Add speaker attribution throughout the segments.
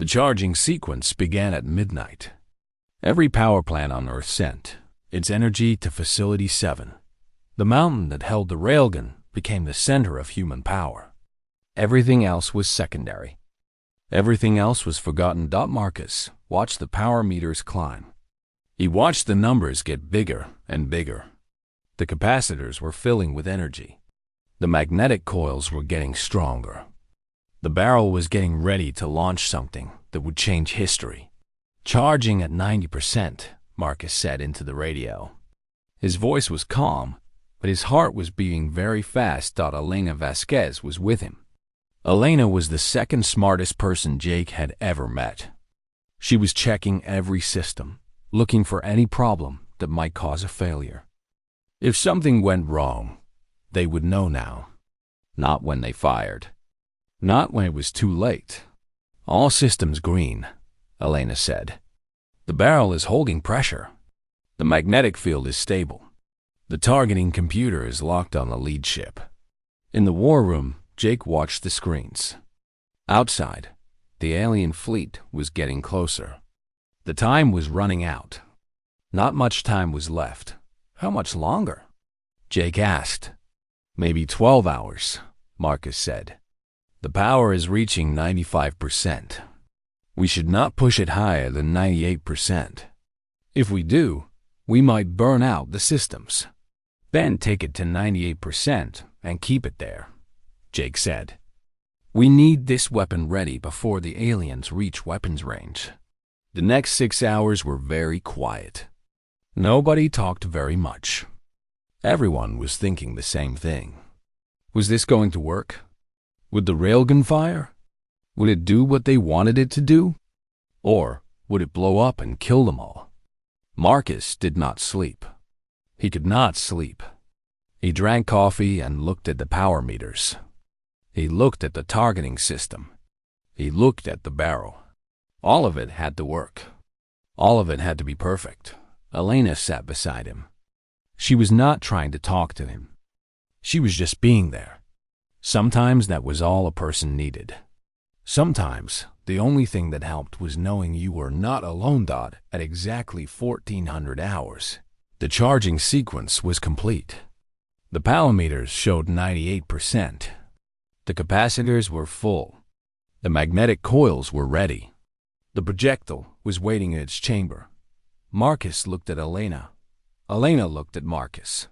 Speaker 1: The charging sequence began at midnight. Every power plant on Earth sent its energy to Facility 7. The mountain that held the railgun became the center of human power. Everything else was secondary. Everything else was forgotten. Marcus watched the power meters climb. He watched the numbers get bigger and bigger. The capacitors were filling with energy. The magnetic coils were getting stronger. The barrel was getting ready to launch something that would change history. Charging at 90%, Marcus said into the radio. His voice was calm, but his heart was beating very fast. Elena Vasquez was with him. Elena was the second smartest person Jake had ever met. She was checking every system, looking for any problem that might cause a failure. If something went wrong, they would know now. Not when they fired. Not when it was too late. All systems green, Elena said. The barrel is holding pressure. The magnetic field is stable. The targeting computer is locked on the lead ship. In the war room, Jake watched the screens. Outside, the alien fleet was getting closer. The time was running out. Not much time was left. How much longer? Jake asked. Maybe 12 hours, Marcus said. The power is reaching 95%. We should not push it higher than 98%. If we do, we might burn out the systems. Then take it to 98% and keep it there, Jake said. We need this weapon ready before the aliens reach weapons range. The next 6 hours were very quiet. Nobody talked very much. Everyone was thinking the same thing. Was this going to work? Would the railgun fire? Would it do what they wanted it to do? Or would it blow up and kill them all? Marcus did not sleep. He could not sleep. He drank coffee and looked at the power meters. He looked at the targeting system. He looked at the barrel. All of it had to work. All of it had to be perfect. Elena sat beside him. She was not trying to talk to him. She was just being there. Sometimes that was all a person needed. Sometimes the only thing that helped was knowing you were not alone. At exactly 1400 hours, the charging sequence was complete. The power meters showed 98%. The capacitors were full. The magnetic coils were ready. The projectile was waiting in its chamber. Marcus looked at Elena. Elena looked at Marcus.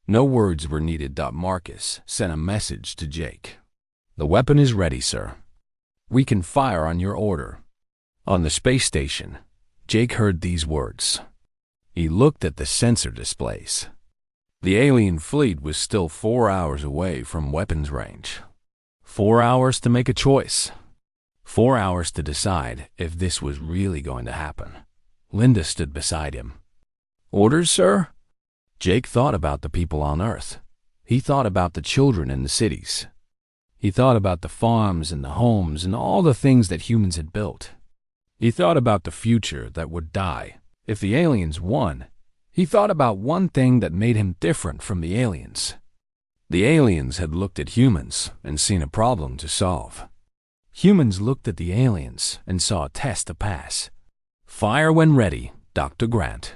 Speaker 1: No words were needed. Marcus sent a message to Jake. The weapon is ready, sir. We can fire on your order. On the space station, Jake heard these words. He looked at the sensor displays. The alien fleet was still 4 hours away from weapons range. 4 hours to make a choice. 4 hours to decide if this was really going to happen. Linda stood beside him. Orders, sir? Jake thought about the people on Earth. He thought about the children in the cities. He thought about the farms and the homes and all the things that humans had built. He thought about the future that would die if the aliens won. He thought about one thing that made him different from the aliens. The aliens had looked at humans and seen a problem to solve. Humans looked at the aliens and saw a test to pass. Fire when ready, Dr. Grant,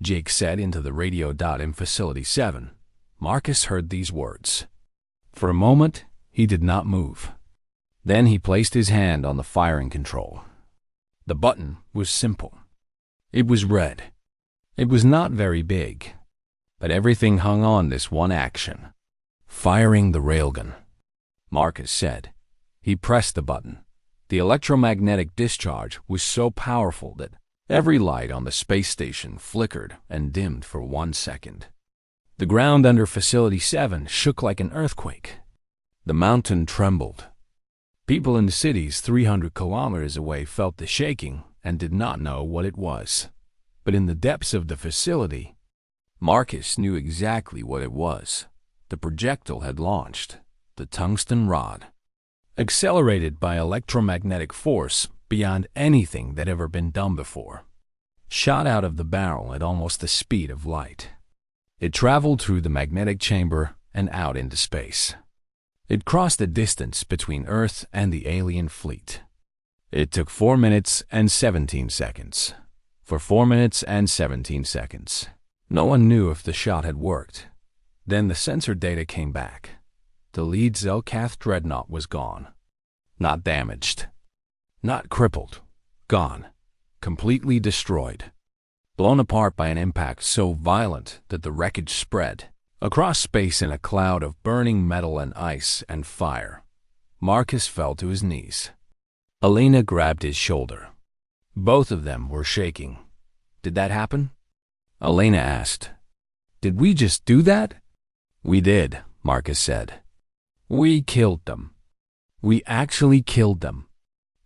Speaker 1: Jake said into the radio. In Facility 7, Marcus heard these words. For a moment, he did not move. Then he placed his hand on the firing control. The button was simple. It was red. It was not very big, but everything hung on this one action. Firing the railgun. Marcus said. He pressed the button. The electromagnetic discharge was so powerful that every light on the space station flickered and dimmed for 1 second. The ground under Facility 7 shook like an earthquake. The mountain trembled. People in the cities 300 kilometers away felt the shaking and did not know what it was. But in the depths of the facility, Marcus knew exactly what it was. The projectile had launched, the tungsten rod, accelerated by electromagnetic force beyond anything that ever been done before, shot out of the barrel at almost the speed of light. It traveled through the magnetic chamber and out into space. It crossed the distance between Earth and the alien fleet. It took 4 minutes and 17 seconds. For 4 minutes and 17 seconds. No one knew if the shot had worked. Then the sensor data came back. The lead Zelkath dreadnought was gone. Not damaged. Not crippled. Gone. Completely destroyed. Blown apart by an impact so violent that the wreckage spread across space in a cloud of burning metal and ice and fire. Marcus fell to his knees. Elena grabbed his shoulder. Both of them were shaking. Did that happen? Elena asked. Did we just do that? We did, Marcus said. We killed them. We actually killed them.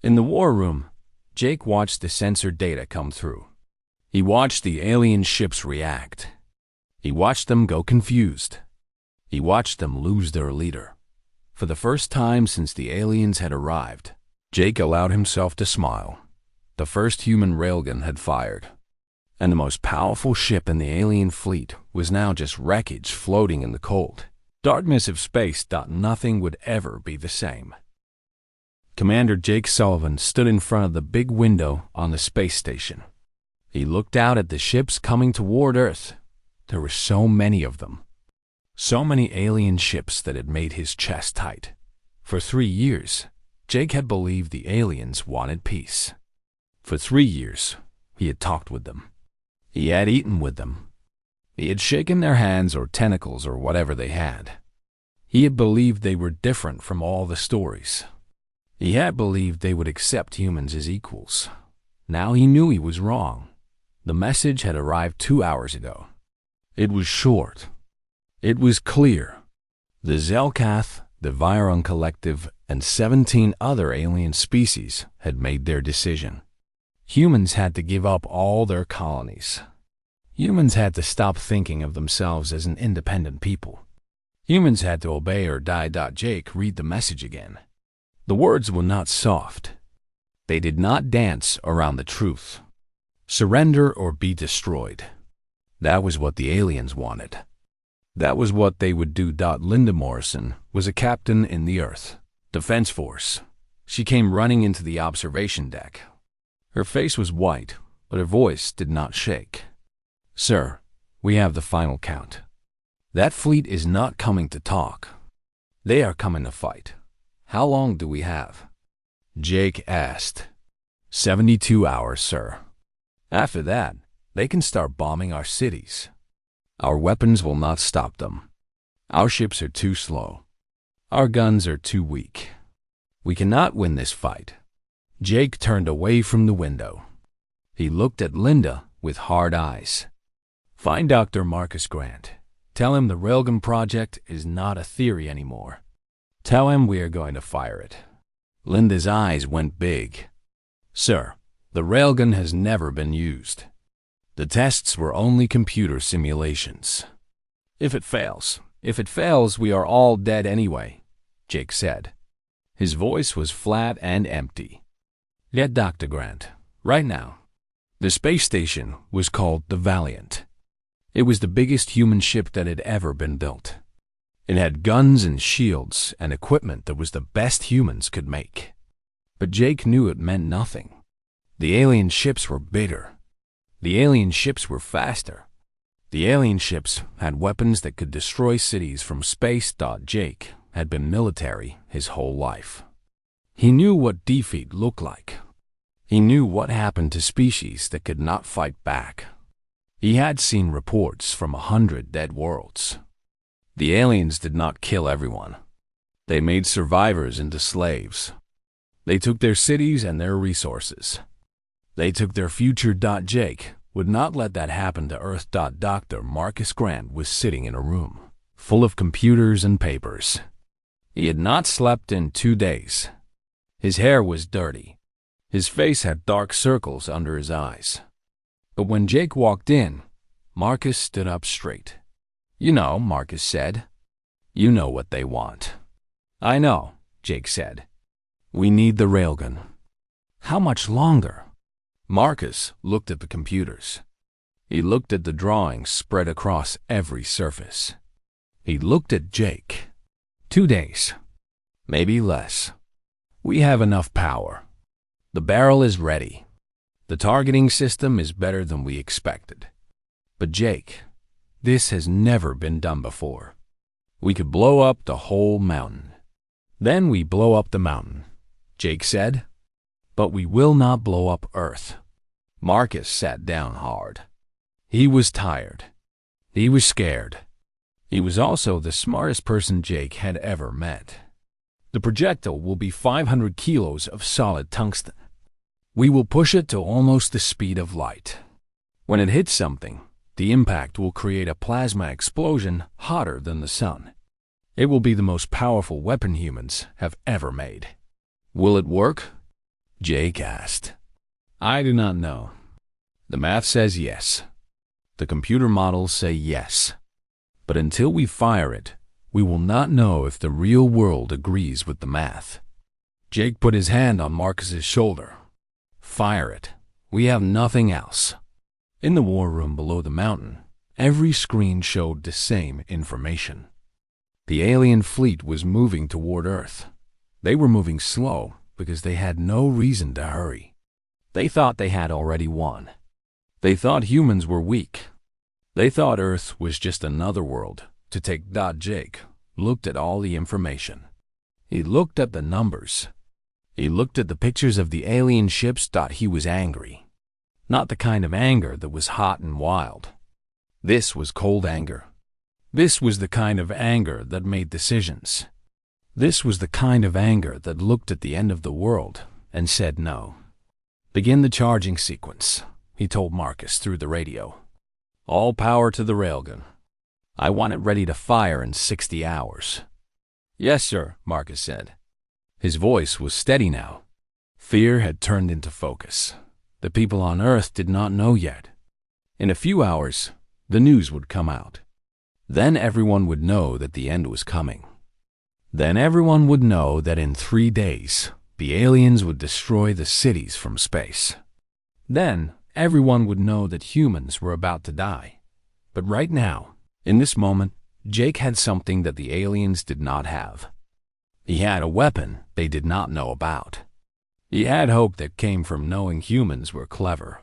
Speaker 1: In the war room, Jake watched the sensor data come through. He watched the alien ships react. He watched them go confused. He watched them lose their leader. For the first time since the aliens had arrived, Jake allowed himself to smile. The first human railgun had fired, and the most powerful ship in the alien fleet was now just wreckage floating in the cold darkness of space. Nothing would ever be the same. Commander Jake Sullivan stood in front of the big window on the space station. He looked out at the ships coming toward Earth. There were so many of them. So many alien ships that it made his chest tight. For 3 years, Jake had believed the aliens wanted peace. For 3 years, he had talked with them. He had eaten with them. He had shaken their hands or tentacles or whatever they had. He had believed they were different from all the stories. He had believed they would accept humans as equals. Now he knew he was wrong. The message had arrived 2 hours ago. It was short. It was clear. The Zelkath, the Viron Collective, and 17 other alien species had made their decision. Humans had to give up all their colonies. Humans had to stop thinking of themselves as an independent people. Humans had to obey or die. Jake read the message again. The words were not soft. They did not dance around the truth. Surrender or be destroyed. That was what the aliens wanted. That was what they would do. Linda Morrison was a captain in the Earth Defense Force. She came running into the observation deck. Her face was white, but her voice did not shake. Sir, we have the final count. That fleet is not coming to talk. They are coming to fight. How long do we have? Jake asked. 72 hours, sir. After that, they can start bombing our cities. Our weapons will not stop them. Our ships are too slow. Our guns are too weak. We cannot win this fight. Jake turned away from the window. He looked at Linda with hard eyes. Find Dr. Marcus Grant. Tell him the Railgun Project is not a theory anymore. Tell him we are going to fire it. Linda's eyes went big. Sir, the Railgun has never been used. The tests were only computer simulations. If it fails, we are all dead anyway, Jake said. His voice was flat and empty. Get Dr. Grant, right now. The space station was called the Valiant. It was the biggest human ship that had ever been built. It had guns and shields and equipment that was the best humans could make. But Jake knew it meant nothing. The alien ships were bigger. The alien ships were faster. The alien ships had weapons that could destroy cities from space. Jake had been military his whole life. He knew what defeat looked like. He knew what happened to species that could not fight back. He had seen reports from 100 dead worlds. The aliens did not kill everyone. They made survivors into slaves. They took their cities and their resources. They took their future. Jake would not let that happen to Earth. Dr. Marcus Grant was sitting in a room full of computers and papers. He had not slept in 2 days. His hair was dirty. His face had dark circles under his eyes. But when Jake walked in, Marcus stood up straight. You know, Marcus said. You know what they want. I know, Jake said. We need the railgun. How much longer? Marcus looked at the computers. He looked at the drawings spread across every surface. He looked at Jake. 2 days. Maybe less. We have enough power. The barrel is ready. The targeting system is better than we expected. But Jake, this has never been done before. We could blow up the whole mountain. Then we blow up the mountain, Jake said. But we will not blow up Earth. Marcus sat down hard. He was tired. He was scared. He was also the smartest person Jake had ever met. The projectile will be 500 kilos of solid tungsten. We will push it to almost the speed of light. When it hits something, the impact will create a plasma explosion hotter than the sun. It will be the most powerful weapon humans have ever made. Will it work? Jake asked. I do not know. The math says yes. The computer models say yes. But until we fire it, we will not know if the real world agrees with the math. Jake put his hand on Marcus's shoulder. Fire it. We have nothing else. In the war room below the mountain, every screen showed the same information. The alien fleet was moving toward Earth. They were moving slow because they had no reason to hurry. They thought they had already won. They thought humans were weak. They thought Earth was just another world to take. Jake looked at all the information. He looked at the numbers. He looked at the pictures of the alien ships. He was angry. Not the kind of anger that was hot and wild. This was cold anger. This was the kind of anger that made decisions. This was the kind of anger that looked at the end of the world and said no. Begin the charging sequence, he told Marcus through the radio. All power to the railgun. I want it ready to fire in 60 hours. Yes, sir, Marcus said. His voice was steady now. Fear had turned into focus. The people on Earth did not know yet. In a few hours, the news would come out. Then everyone would know that the end was coming. Then everyone would know that in 3 days, the aliens would destroy the cities from space. Then everyone would know that humans were about to die. But right now, in this moment, Jake had something that the aliens did not have. He had a weapon they did not know about. He had hope that came from knowing humans were clever.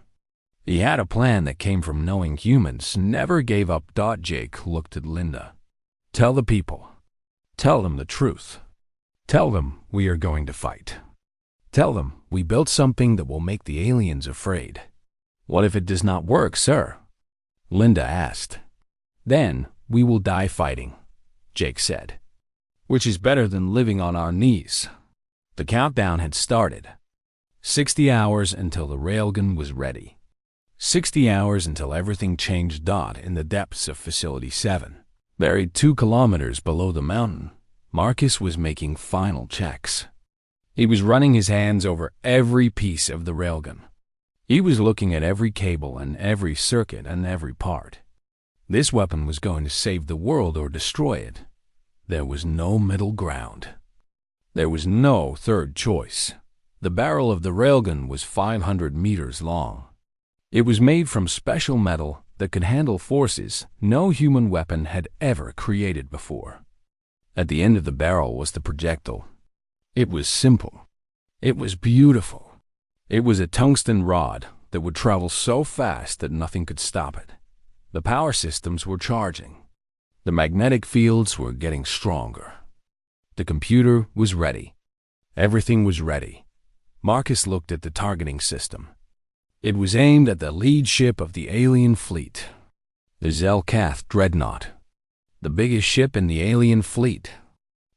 Speaker 1: He had a plan that came from knowing humans never gave up. Jake looked at Linda. Tell the people. Tell them the truth. Tell them we are going to fight. Tell them we built something that will make the aliens afraid. What if it does not work, sir? Linda asked. Then we will die fighting, Jake said. Which is better than living on our knees. The countdown had started. 60 hours until the railgun was ready. 60 hours until everything changed. In the depths of Facility 7, buried 2 kilometers below the mountain, Marcus was making final checks. He was running his hands over every piece of the railgun. He was looking at every cable and every circuit and every part. This weapon was going to save the world or destroy it. There was no middle ground. There was no third choice. The barrel of the railgun was 500 meters long. It was made from special metal that could handle forces no human weapon had ever created before. At the end of the barrel was the projectile. It was simple. It was beautiful. It was a tungsten rod that would travel so fast that nothing could stop it. The power systems were charging. The magnetic fields were getting stronger. The computer was ready. Everything was ready. Marcus looked at the targeting system. It was aimed at the lead ship of the alien fleet, the Zelkath Dreadnought, the biggest ship in the alien fleet,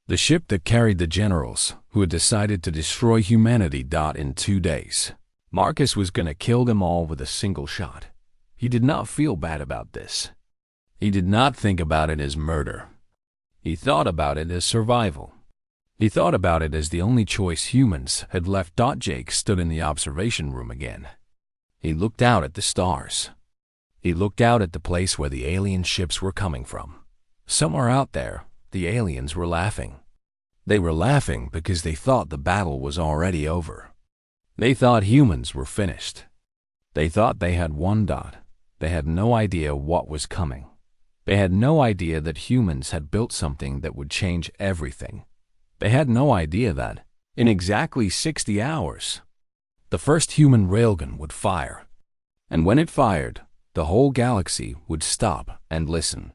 Speaker 1: the ship that carried the generals who had decided to destroy humanity. In 2 days, Marcus was going to kill them all with a single shot. He did not feel bad about this. He did not think about it as murder. He thought about it as survival. He thought about it as the only choice humans had left. Jake stood in the observation room again. He looked out at the stars. He looked out at the place where the alien ships were coming from. Somewhere out there, the aliens were laughing. They were laughing because they thought the battle was already over. They thought humans were finished. They thought they had won. They had no idea what was coming. They had no idea that humans had built something that would change everything. They had no idea that, in exactly 60 hours, The first human railgun would fire. And when it fired, the whole galaxy would stop and listen.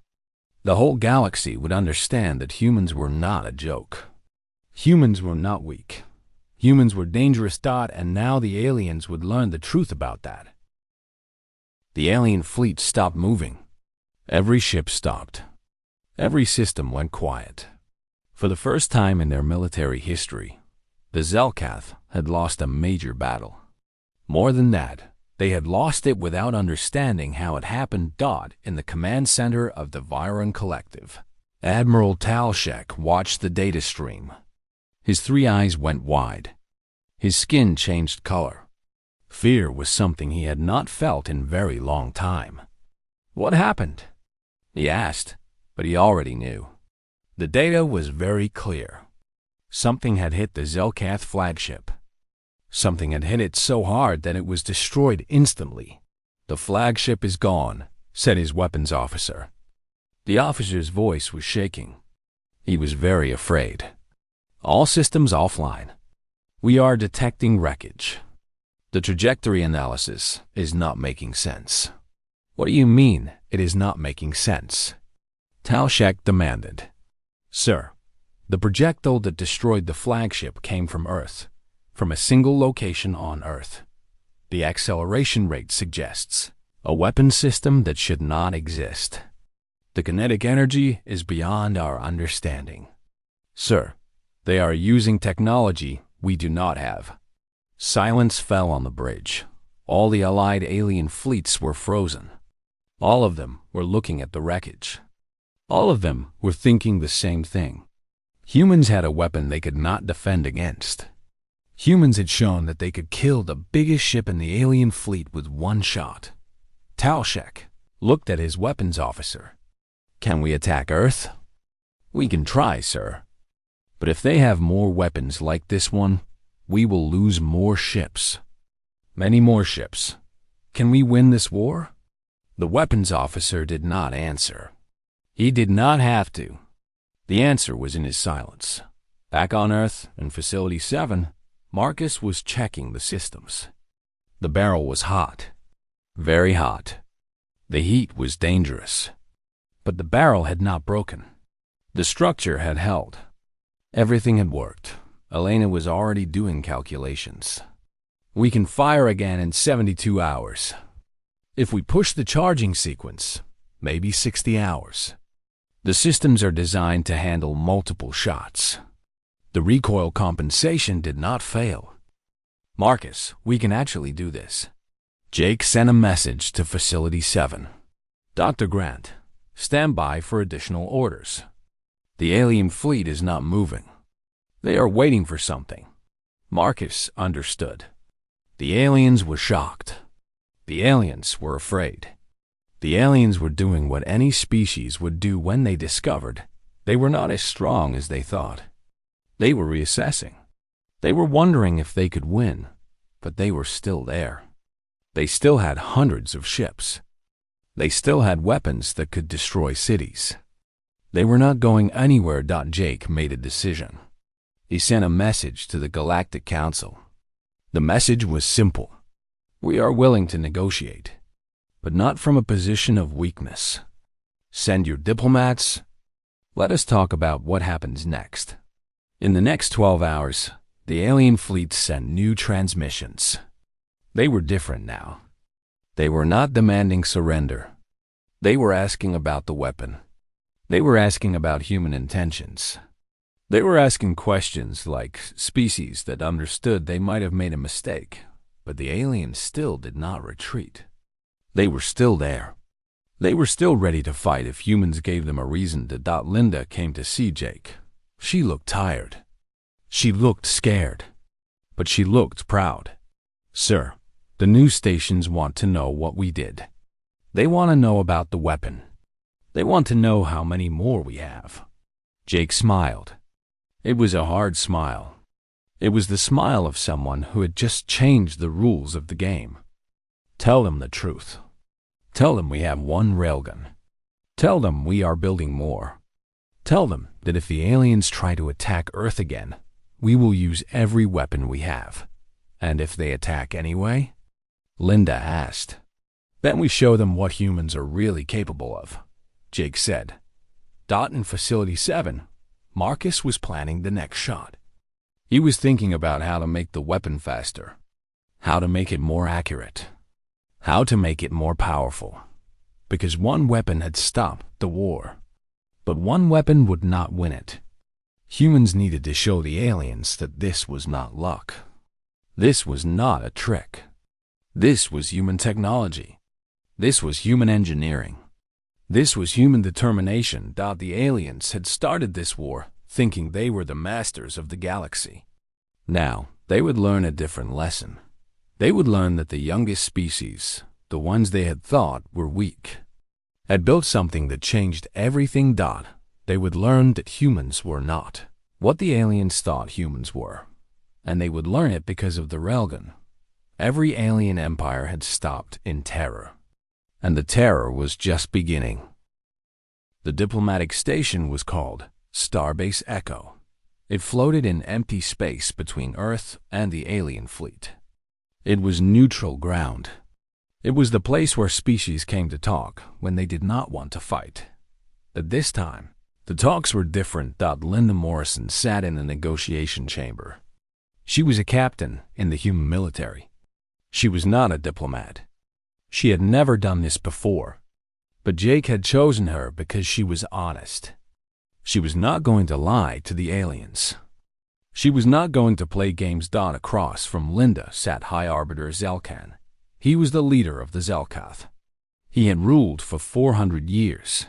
Speaker 1: The whole galaxy would understand that humans were not a joke. Humans were not weak. Humans were dangerous. And now the aliens would learn the truth about that. The alien fleet stopped moving. Every ship stopped. Every system went quiet. For the first time in their military history, the Zelkath had lost a major battle. More than that, they had lost it without understanding how it happened. In the command center of the Viron Collective, Admiral Talshek watched the data stream. His 3 eyes went wide. His skin changed color. Fear was something he had not felt in a very long time. What happened? He asked, but he already knew. The data was very clear. Something had hit the Zelkath flagship. Something had hit it so hard that it was destroyed instantly. "The flagship is gone," said his weapons officer. The officer's voice was shaking. He was very afraid. "All systems offline. We are detecting wreckage. The trajectory analysis is not making sense." "What do you mean, it is not making sense?" Talshek demanded. "Sir, the projectile that destroyed the flagship came from Earth, from a single location on Earth. The acceleration rate suggests a weapon system that should not exist. The kinetic energy is beyond our understanding. Sir, they are using technology we do not have." Silence fell on the bridge. All the allied alien fleets were frozen. All of them were looking at the wreckage. All of them were thinking the same thing. Humans had a weapon they could not defend against. Humans had shown that they could kill the biggest ship in the alien fleet with one shot. Talshek looked at his weapons officer. "Can we attack Earth?" "We can try, sir. But if they have more weapons like this one, we will lose more ships. Many more ships. Can we win this war?" The weapons officer did not answer. He did not have to. The answer was in his silence. Back on Earth, in Facility 7, Marcus was checking the systems. The barrel was hot. Very hot. The heat was dangerous. But the barrel had not broken. The structure had held. Everything had worked. Elena was already doing calculations. "We can fire again in 72 hours. If we push the charging sequence, maybe 60 hours. The systems are designed to handle multiple shots. The recoil compensation did not fail. Marcus, we can actually do this." Jake sent a message to Facility 7. "Dr. Grant, stand by for additional orders. The alien fleet is not moving. They are waiting for something." Marcus understood. The aliens were shocked. The aliens were afraid. The aliens were doing what any species would do when they discovered they were not as strong as they thought. They were reassessing. They were wondering if they could win, but they were still there. They still had hundreds of ships. They still had weapons that could destroy cities. They were not going anywhere. Jake made a decision. He sent a message to the Galactic Council. The message was simple. "We are willing to negotiate, but not from a position of weakness. Send your diplomats. Let us talk about what happens next." In the next 12 hours, the alien fleet sent new transmissions. They were different now. They were not demanding surrender. They were asking about the weapon. They were asking about human intentions. They were asking questions like species that understood they might have made a mistake, but the aliens still did not retreat. They were still there. They were still ready to fight if humans gave them a reason to. Linda came to see Jake. She looked tired. She looked scared. But she looked proud. "Sir, the news stations want to know what we did. They want to know about the weapon. They want to know how many more we have." Jake smiled. It was a hard smile. It was the smile of someone who had just changed the rules of the game. "Tell them the truth. Tell them we have one railgun. Tell them we are building more. Tell them that if the aliens try to attack Earth again, we will use every weapon we have. And if they attack anyway? Linda asked. Then we show them what humans are really capable of, Jake said. In Facility 7, Marcus was planning the next shot. He was thinking about how to make the weapon faster, how to make it more accurate, how to make it more powerful. Because one weapon had stopped the war, but one weapon would not win it. Humans needed to show the aliens that this was not luck. This was not a trick. This was human technology. This was human engineering. This was human determination. The aliens had started this war thinking they were the masters of the galaxy. Now, they would learn a different lesson. They would learn that the youngest species, the ones they had thought were weak, had built something that changed everything. They would learn that humans were not what the aliens thought humans were, and they would learn it because of the Railgun. Every alien empire had stopped in terror, and the terror was just beginning. The diplomatic station was called Starbase Echo. It floated in empty space between Earth and the alien fleet. It was neutral ground. It was the place where species came to talk when they did not want to fight. But this time, the talks were different. Linda Morrison sat in the negotiation chamber. She was a captain in the human military. She was not a diplomat. She had never done this before. But Jake had chosen her because she was honest. She was not going to lie to the aliens. She was not going to play games. Across from Linda sat High Arbiter Zelkan. He was the leader of the Zelkath. He had ruled for 400 years.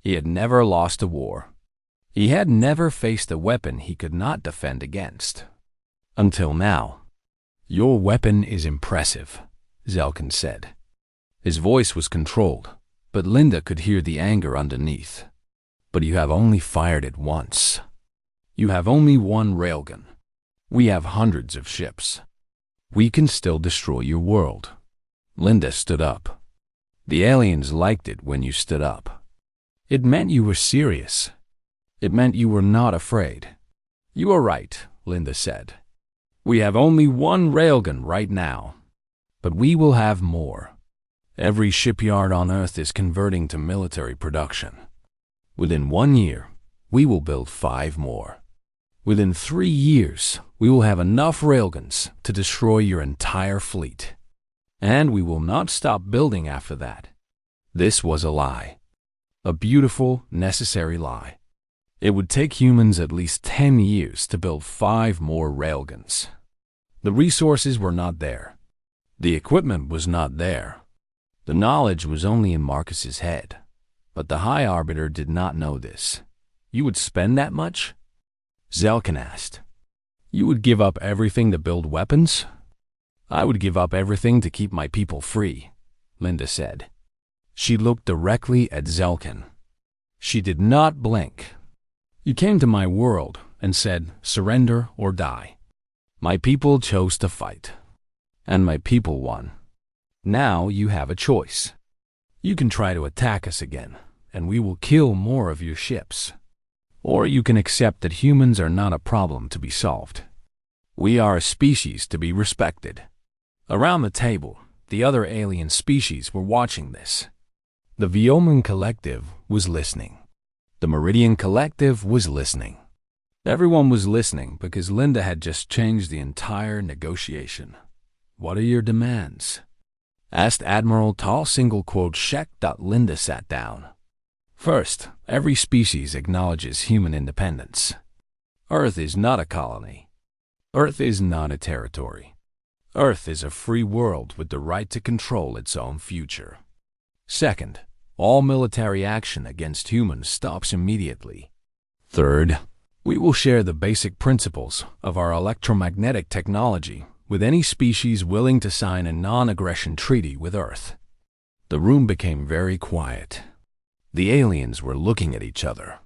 Speaker 1: He had never lost a war. He had never faced a weapon he could not defend against. Until now. Your weapon is impressive, Zelkan said. His voice was controlled, but Linda could hear the anger underneath. But you have only fired it once. You have only one railgun. We have hundreds of ships. We can still destroy your world. Linda stood up. The aliens liked it when you stood up. It meant you were serious. It meant you were not afraid. You are right, Linda said. We have only one railgun right now, but we will have more. Every shipyard on Earth is converting to military production. Within 1 year, we will build 5 more. Within 3 years, we will have enough railguns to destroy your entire fleet. And we will not stop building after that. This was a lie. A beautiful, necessary lie. It would take humans at least 10 years to build 5 more railguns. The resources were not there. The equipment was not there. The knowledge was only in Marcus's head. But the High Arbiter did not know this. You would spend that much? Zelkan asked. You would give up everything to build weapons? I would give up everything to keep my people free, Linda said. She looked directly at Zelkan. She did not blink. You came to my world and said, surrender or die. My people chose to fight, and my people won. Now you have a choice. You can try to attack us again, and we will kill more of your ships. Or you can accept that humans are not a problem to be solved. We are a species to be respected. Around the table, the other alien species were watching this. The Vioman Collective was listening. The Meridian Collective was listening. Everyone was listening because Linda had just changed the entire negotiation. What are your demands? Asked Admiral Tall Shek. Linda sat down. First, every species acknowledges human independence. Earth is not a colony. Earth is not a territory. Earth is a free world with the right to control its own future. Second, all military action against humans stops immediately. Third, we will share the basic principles of our electromagnetic technology with any species willing to sign a non-aggression treaty with Earth. The room became very quiet. The aliens were looking at each other.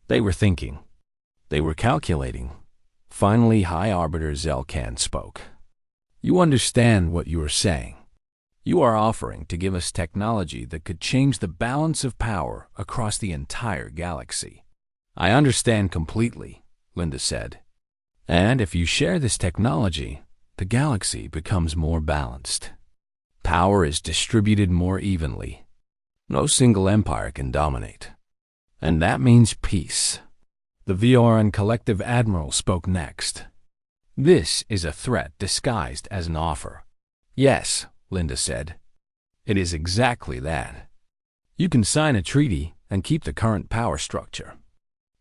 Speaker 1: They were thinking. They were calculating. Finally, High Arbiter Zelkan spoke. You understand what you are saying. You are offering to give us technology that could change the balance of power across the entire galaxy. I understand completely, Linda said. And if you share this technology, the galaxy becomes more balanced. Power is distributed more evenly. No single empire can dominate. And that means peace. The VRN Collective Admiral spoke next. This is a threat disguised as an offer. Yes, Linda said. It is exactly that. You can sign a treaty and keep the current power structure.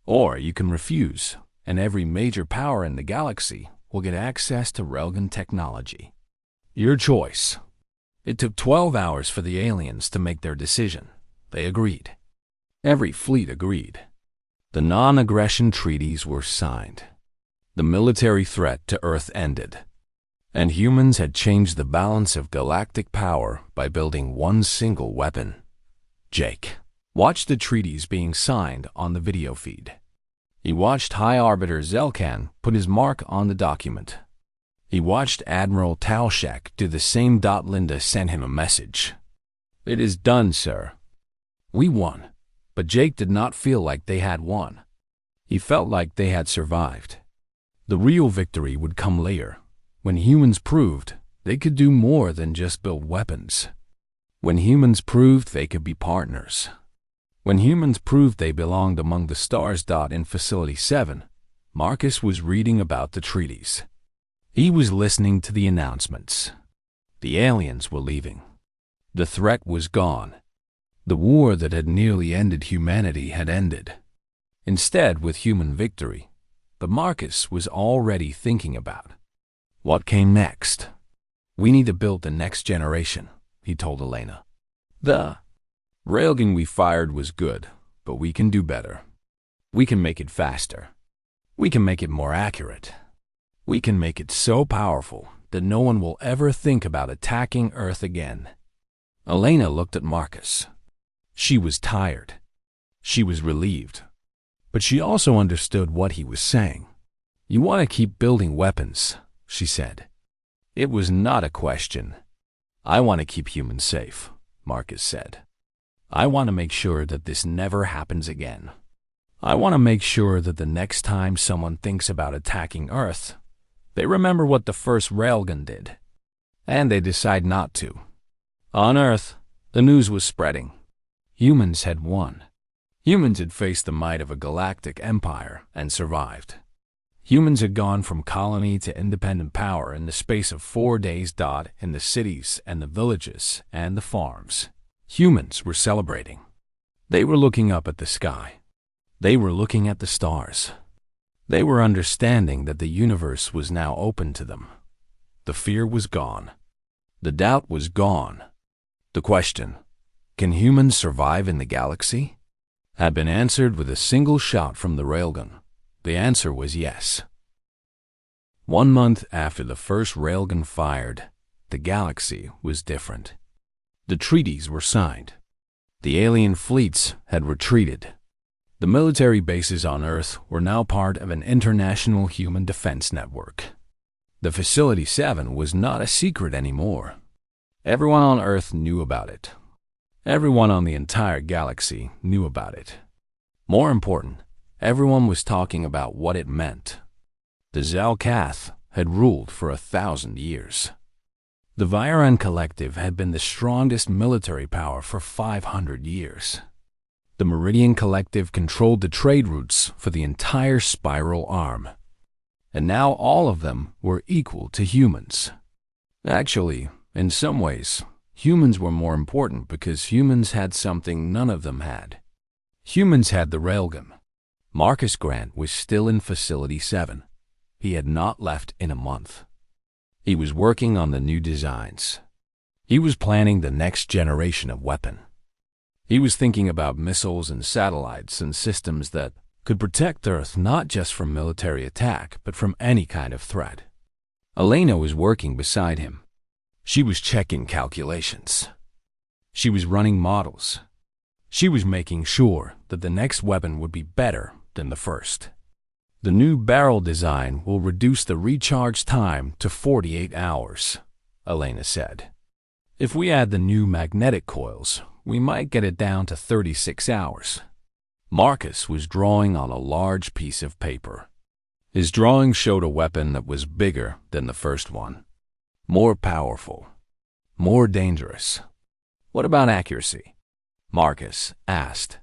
Speaker 1: Or you can refuse, and every major power in the galaxy will get access to Railgun technology. Your choice. It took 12 hours for the aliens to make their decision. They agreed. Every fleet agreed. The non-aggression treaties were signed. The military threat to Earth ended. And humans had changed the balance of galactic power by building one single weapon. Jake watched the treaties being signed on the video feed. He watched High Arbiter Zelkan put his mark on the document. He watched Admiral Talshak do the same. Linda sent him a message. It is done, sir. We won, but Jake did not feel like they had won. He felt like they had survived. The real victory would come later, when humans proved they could do more than just build weapons. When humans proved they could be partners. When humans proved they belonged among the stars. In Facility 7, Marcus was reading about the treaties. He was listening to the announcements. The aliens were leaving. The threat was gone. The war that had nearly ended humanity had ended. Instead, with human victory, but Marcus was already thinking about what came next. We need to build the next generation, he told Elena. The railgun we fired was good, but we can do better. We can make it faster. We can make it more accurate. We can make it so powerful that no one will ever think about attacking Earth again. Elena looked at Marcus. She was tired. She was relieved. But she also understood what he was saying. You want to keep building weapons, she said. It was not a question. I want to keep humans safe, Marcus said. I want to make sure that this never happens again. I want to make sure that the next time someone thinks about attacking Earth, they remember what the first railgun did. And they decide not to. On Earth, the news was spreading. Humans had won. Humans had faced the might of a galactic empire and survived. Humans had gone from colony to independent power in the space of 4 days. In the cities and the villages and the farms, humans were celebrating. They were looking up at the sky. They were looking at the stars. They were understanding that the universe was now open to them. The fear was gone. The doubt was gone. The question, can humans survive in the galaxy, had been answered with a single shot from the railgun. The answer was yes. 1 month after the first railgun fired, the galaxy was different. The treaties were signed. The alien fleets had retreated. The military bases on Earth were now part of an international human defense network. The Facility 7 was not a secret anymore. Everyone on Earth knew about it. Everyone on the entire galaxy knew about it. More important, everyone was talking about what it meant. The Zalcath had ruled for 1,000 years. The Viren Collective had been the strongest military power for 500 years. The Meridian Collective controlled the trade routes for the entire spiral arm. And now all of them were equal to humans. Actually, in some ways, humans were more important because humans had something none of them had. Humans had the railgun. Marcus Grant was still in Facility 7. He had not left in a month. He was working on the new designs. He was planning the next generation of weapon. He was thinking about missiles and satellites and systems that could protect Earth not just from military attack, but from any kind of threat. Elena was working beside him. She was checking calculations. She was running models. She was making sure that the next weapon would be better than the first. The new barrel design will reduce the recharge time to 48 hours, Elena said. If we add the new magnetic coils, we might get it down to 36 hours. Marcus was drawing on a large piece of paper. His drawing showed a weapon that was bigger than the first one, more powerful, more dangerous. What about accuracy? Marcus asked.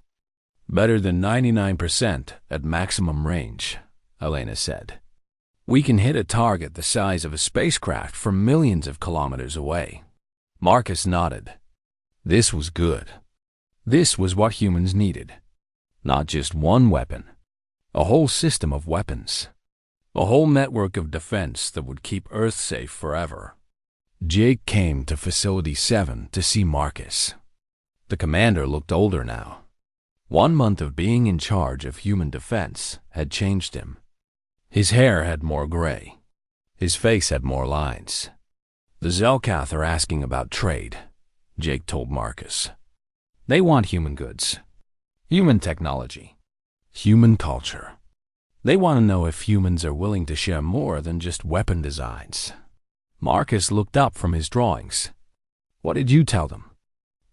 Speaker 1: Better than 99% at maximum range, Elena said. We can hit a target the size of a spacecraft from millions of kilometers away. Marcus nodded. This was good. This was what humans needed. Not just one weapon. A whole system of weapons. A whole network of defense that would keep Earth safe forever. Jake came to Facility 7 to see Marcus. The commander looked older now. 1 month of being in charge of human defense had changed him. His hair had more gray. His face had more lines. The Zelkath are asking about trade, Jake told Marcus. They want human goods, human technology, human culture. They want to know if humans are willing to share more than just weapon designs. Marcus looked up from his drawings. What did you tell them?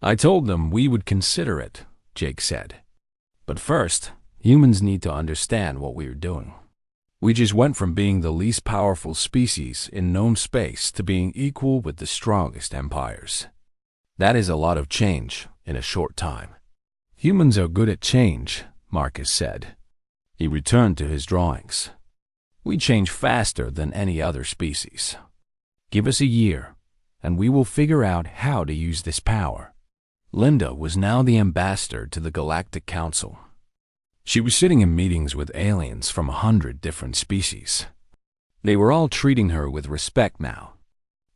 Speaker 1: I told them we would consider it, Jake said. But first, humans need to understand what we are doing. We just went from being the least powerful species in known space to being equal with the strongest empires. That is a lot of change in a short time. Humans are good at change, Marcus said. He returned to his drawings. We change faster than any other species. Give us a year, and we will figure out how to use this power. Linda was now the ambassador to the Galactic Council. She was sitting in meetings with aliens from 100 different species. They were all treating her with respect now.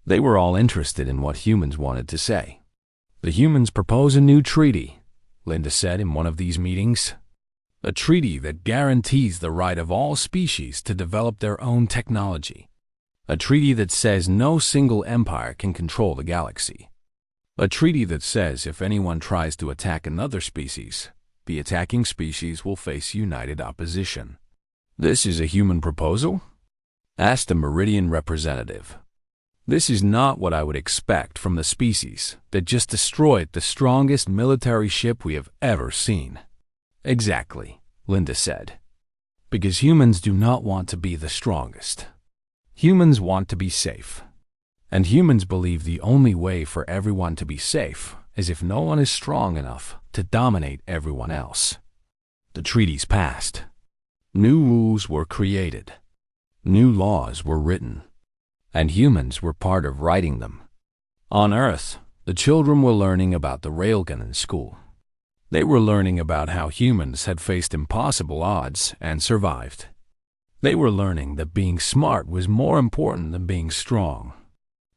Speaker 1: They were all interested in what humans wanted to say. The humans propose a new treaty, Linda said in one of these meetings. A treaty that guarantees the right of all species to develop their own technology. A treaty that says no single empire can control the galaxy. A treaty that says if anyone tries to attack another species, the attacking species will face united opposition. This is a human proposal? Asked a Meridian representative. This is not what I would expect from the species that just destroyed the strongest military ship we have ever seen. Exactly, Linda said. Because humans do not want to be the strongest. Humans want to be safe. And humans believe the only way for everyone to be safe is if no one is strong enough to dominate everyone else. The treaties passed. New rules were created. New laws were written. And humans were part of writing them. On Earth, the children were learning about the railgun in school. They were learning about how humans had faced impossible odds and survived. They were learning that being smart was more important than being strong.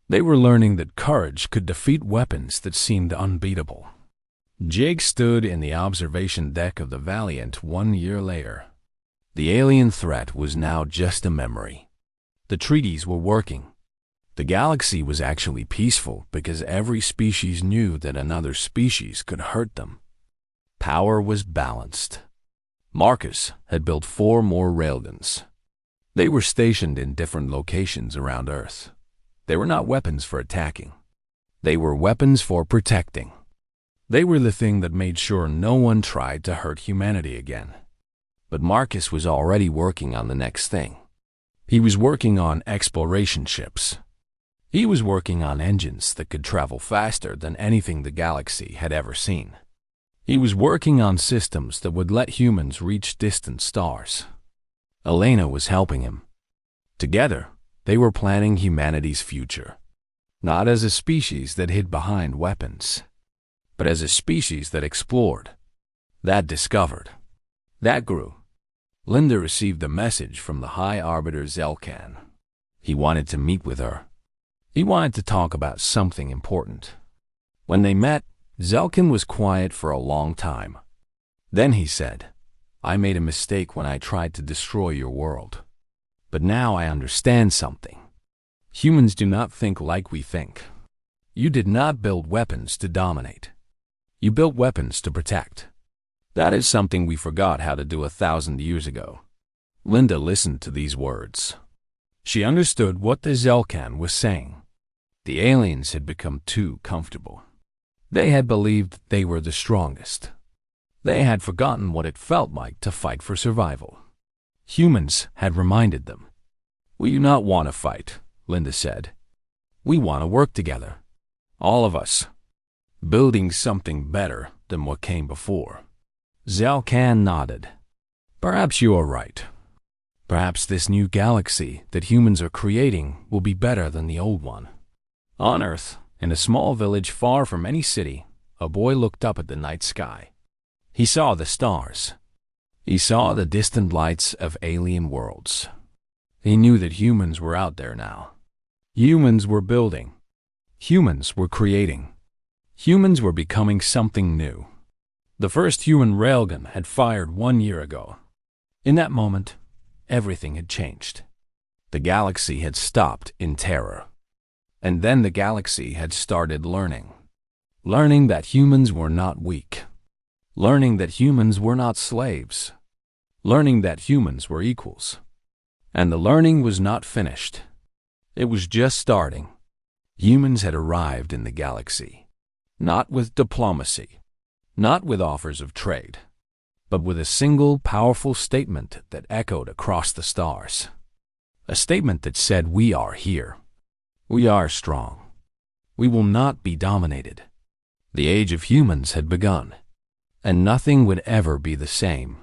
Speaker 1: They were learning that courage could defeat weapons that seemed unbeatable. Jake stood in the observation deck of the Valiant 1 year later. The alien threat was now just a memory. The treaties were working. The galaxy was actually peaceful because every species knew that another species could hurt them. Power was balanced. Marcus had built 4 more railguns. They were stationed in different locations around Earth. They were not weapons for attacking. They were weapons for protecting. They were the thing that made sure no one tried to hurt humanity again. But Marcus was already working on the next thing. He was working on exploration ships. He was working on engines that could travel faster than anything the galaxy had ever seen. He was working on systems that would let humans reach distant stars. Elena was helping him. Together, they were planning humanity's future, not as a species that hid behind weapons, but as a species that explored, that discovered, that grew. Linda received a message from the High Arbiter Zelkan. He wanted to meet with her. He wanted to talk about something important. When they met, Zelkan was quiet for a long time. Then he said, I made a mistake when I tried to destroy your world. But now I understand something. Humans do not think like we think. You did not build weapons to dominate. You built weapons to protect. That is something we forgot how to do 1,000 years ago. Linda listened to these words. She understood what the Zelkan was saying. The aliens had become too comfortable. They had believed they were the strongest. They had forgotten what it felt like to fight for survival. Humans had reminded them. We do not want to fight, Linda said. We want to work together. All of us. Building something better than what came before. Zhao Kan nodded. Perhaps you are right. Perhaps this new galaxy that humans are creating will be better than the old one. On Earth, in a small village far from any city, a boy looked up at the night sky. He saw the stars. He saw the distant lights of alien worlds. He knew that humans were out there now. Humans were building. Humans were creating. Humans were becoming something new. The first human railgun had fired 1 year ago. In that moment, everything had changed. The galaxy had stopped in terror. And then the galaxy had started learning. Learning that humans were not weak. Learning that humans were not slaves. Learning that humans were equals. And the learning was not finished. It was just starting. Humans had arrived in the galaxy. Not with diplomacy. Not with offers of trade. But with a single powerful statement that echoed across the stars. A statement that said, we are here. We are strong. We will not be dominated. The age of humans had begun. And nothing would ever be the same